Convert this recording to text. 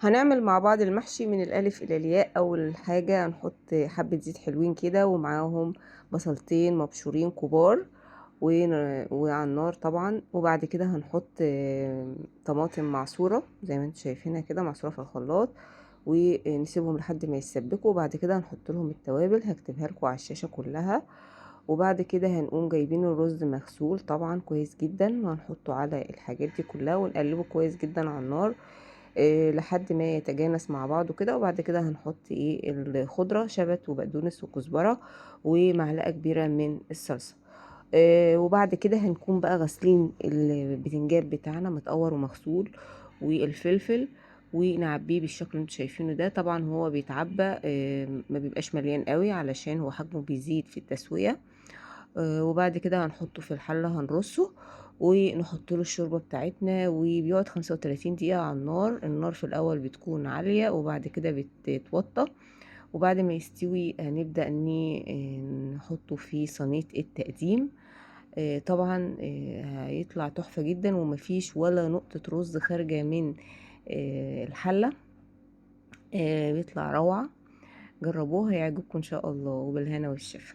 هنعمل مع بعض المحشي من الالف الى الياء. اول حاجة هنحط حبة زيت حلوين كده، ومعاهم بصلتين مبشورين كبار وعلى النار طبعا. وبعد كده هنحط طماطم معصورة زي ما انتم شايفينها كده، معصورة في الخلاط، ونسيبهم لحد ما يتسبكوا. وبعد كده هنحط لهم التوابل، هكتبها لكم على الشاشة كلها. وبعد كده هنقوم جايبين الرز مغسول طبعا كويس جدا، وهنحطه على الحاجات دي كلها ونقلبه كويس جدا على النار لحد ما يتجانس مع بعضه كده. وبعد كده هنحط الخضرة، شبت وبقدونس وكزبرة ومعلقة كبيرة من الصلصة. وبعد كده هنكون بقى غاسلين البتنجان بتاعنا متقور ومغسول، والفلفل، ونعبيه بالشكل اللي انتوا شايفينه ده. طبعا هو بيتعبى ما بيبقاش مليان قوي علشان هو حجمه بيزيد في التسوية. وبعد كده هنحطه في الحلة، هنرصه ونحط له الشوربة بتاعتنا، وبيقعد 35 دقيقة على النار. النار في الأول بتكون عالية وبعد كده بتتوطى. وبعد ما يستوي هنبدأ نحطه في صينية التقديم. طبعا هيطلع تحفة جدا، ومفيش ولا نقطة رز خارجة من الحلة. بيطلع روعة. جربوها هيعجبكم ان شاء الله، وبالهنا والشفا.